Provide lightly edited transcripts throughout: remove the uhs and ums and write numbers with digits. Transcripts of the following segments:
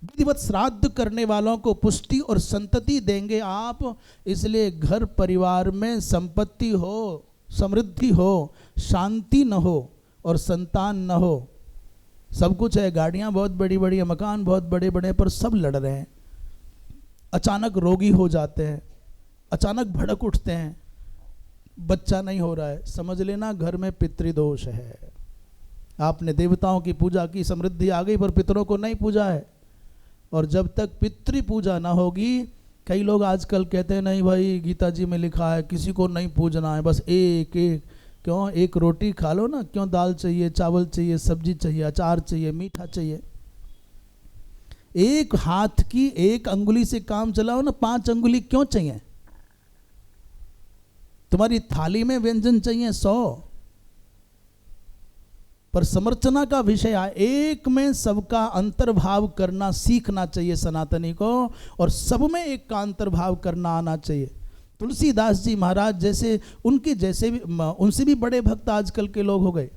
विधिवत श्राद्ध करने वालों को पुष्टि और संतति देंगे आप। इसलिए घर परिवार में संपत्ति हो, समृद्धि हो, शांति न हो और संतान न हो। सब कुछ है, गाड़ियां बहुत बड़ी बड़ी है, मकान बहुत बड़े बड़े, पर सब लड़ रहे हैं। अचानक रोगी हो जाते हैं, अचानक भड़क उठते हैं, बच्चा नहीं हो रहा है, समझ लेना घर में पितृदोष है। आपने देवताओं की पूजा की, समृद्धि आ गई, पर पितरों को नहीं पूजा है। और जब तक पितृ पूजा ना होगी, कई लोग आजकल कहते हैं नहीं भाई गीता जी में लिखा है किसी को नहीं पूजना है, बस एक एक, क्यों एक रोटी खा लो ना, क्यों दाल चाहिए, चावल चाहिए, सब्जी चाहिए, अचार चाहिए, मीठा चाहिए। एक हाथ की एक अंगुली से काम चलाओ ना, 5 अंगुली क्यों चाहिए? तुम्हारी थाली में व्यंजन चाहिए 100, पर समर्चना का विषय है एक में सबका अंतर्भाव करना सीखना चाहिए सनातनी को, और सब में एक का अंतर्भाव करना आना चाहिए। तुलसीदास जी महाराज जैसे, उनके जैसे भी, उनसे भी बड़े भक्त आजकल के लोग हो गए।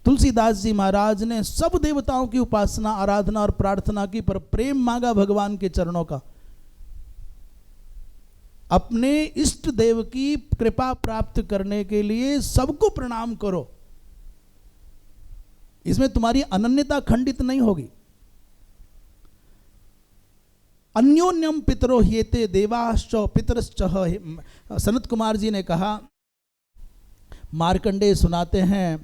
तुलसीदास जी महाराज ने सब देवताओं की उपासना, आराधना और प्रार्थना की, पर प्रेम मांगा भगवान के चरणों का। अपने इष्ट देव की कृपा प्राप्त करने के लिए सबको प्रणाम करो, इसमें तुम्हारी अनन्यता खंडित नहीं होगी। अन्योन्यम पितरो ह्येते देवाश्च पितरश्च। सनत कुमार जी ने कहा, मार्कंडेय सुनाते हैं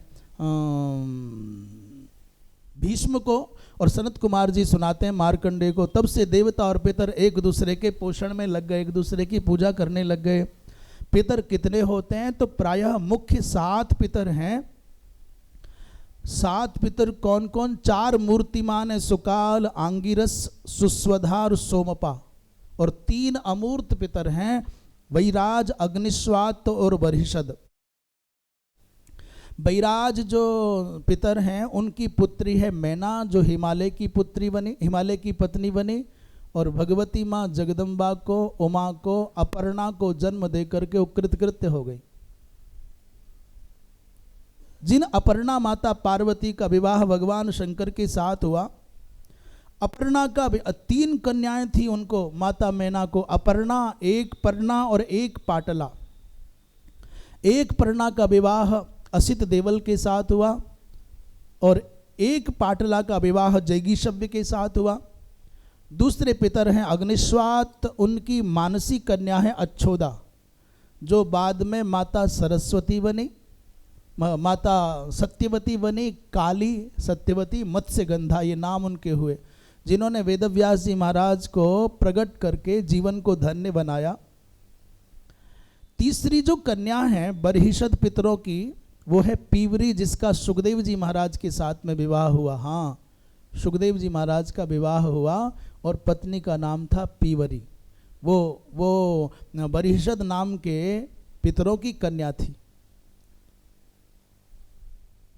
भीष्म को, और सनत कुमार जी सुनाते हैं मार्कंडेय को, तब से देवता और पितर एक दूसरे के पोषण में लग गए, एक दूसरे की पूजा करने लग गए। पितर कितने होते हैं? तो प्रायः मुख्य 7 पितर हैं। 7 पितर कौन कौन? 4 मूर्तिमान है, सुकाल, आंगिरस, सुस्वधा और सोमपा, और 3 अमूर्त पितर हैं, वैराज, अग्निश्वात और बर्हिषद। बैराज जो पितर हैं उनकी पुत्री है मैना, जो हिमालय की पुत्री बनी, हिमालय की पत्नी बनी, और भगवती माँ जगदम्बा को, उमा को, अपर्णा को जन्म देकर के कृतकृत्य हो गई। जिन अपर्णा माता पार्वती का विवाह भगवान शंकर के साथ हुआ, अपर्णा का 3 कन्याएं थी उनको, माता मैना को, अपर्णा, एक पर्णा और एक पाटला। एक पर्णा का विवाह असित देवल के साथ हुआ, और एक पाटला का विवाह जैगीषव्य के साथ हुआ। दूसरे पितर हैं अग्निश्वात, उनकी मानसी कन्या है अच्छोदा, जो बाद में माता सरस्वती बनी, माता सत्यवती बनी, काली, सत्यवती, मत्स्यगंधा, ये नाम उनके हुए, जिन्होंने वेदव्यास जी महाराज को प्रकट करके जीवन को धन्य बनाया। तीसरी जो कन्या है बर्हिषद पितरों की, वो है पीवरी, जिसका सुखदेव जी महाराज के साथ में विवाह हुआ। हाँ, सुखदेव जी महाराज का विवाह हुआ और पत्नी का नाम था पीवरी। वो बर्हिषद नाम के पितरों की कन्या थी।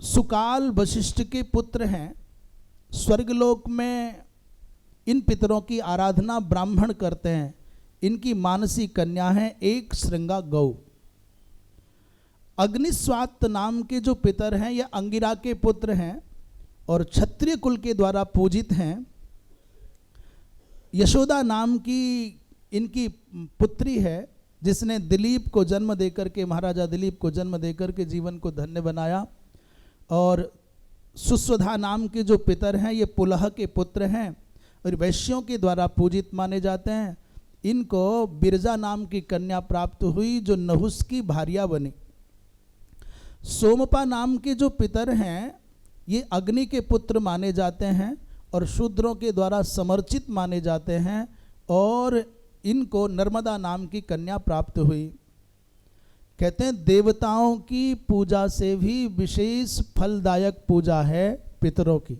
सुकाल वशिष्ठ के पुत्र हैं। स्वर्गलोक में इन पितरों की आराधना ब्राह्मण करते हैं। इनकी मानसी कन्या है एक श्रृंगा गौ। अग्निस्वात नाम के जो पितर हैं ये अंगिरा के पुत्र हैं और क्षत्रिय कुल के द्वारा पूजित हैं। यशोदा नाम की इनकी पुत्री है, जिसने दिलीप को जन्म देकर के, महाराजा दिलीप को जन्म देकर के जीवन को धन्य बनाया। और सुस्वधा नाम के जो पितर हैं ये पुलह के पुत्र हैं और वैश्यों के द्वारा पूजित माने जाते हैं। इनको बिरजा नाम की कन्या प्राप्त हुई जो नहुस की भार्या बनी। सोमपा नाम के जो पितर हैं ये अग्नि के पुत्र माने जाते हैं और शूद्रों के द्वारा समर्चित माने जाते हैं, और इनको नर्मदा नाम की कन्या प्राप्त हुई। कहते हैं देवताओं की पूजा से भी विशेष फलदायक पूजा है पितरों की।